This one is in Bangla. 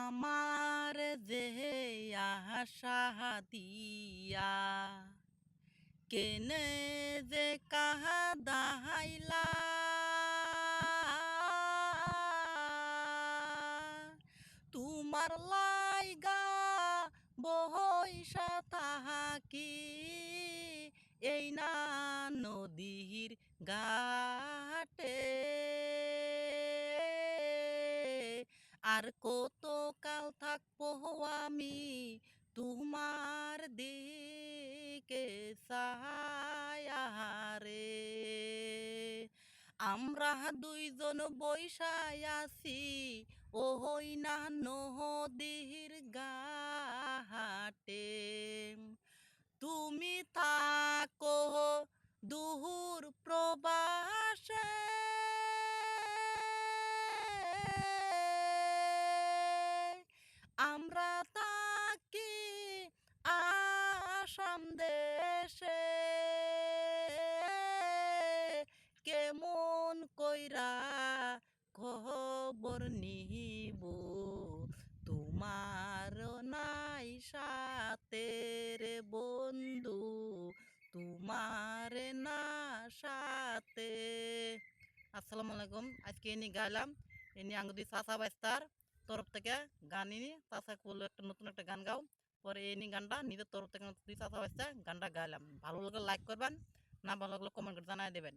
আমার যে আশা দিয়া কেনে যে কাহা দাহাইলা তোমার লাইগা বহইসা তাহাকি এই না নদীর ঘাটে আর কত কাল থাকবো আমি তোমার দিকে সায়ারে আমরা দুইজন বৈশায় আছি ওই না নদীর ঘাটে তুমি থাকো দূর প্রবাসে আমরা তাকি আসাম দেশে কেমন কইরা খবর নিব তোমার নাই সাথে রে বন্ধু তোমার না সাথে। আসসালামু আলাইকুম। আজকে এনে গাইলাম এনে আঙ্গুদি চাচা বাইস্তার তরফ থেকে গান এনে চাচা করলো একটা নতুন একটা গান গাও পরে এনে গানটা নিজের তরফ থেকে চাচা বাইস্তা গানটা গাইলাম। ভালো লাগলে লাইক করবেন, না ভালো লাগলে কমেন্ট করে জানাই দেবেন।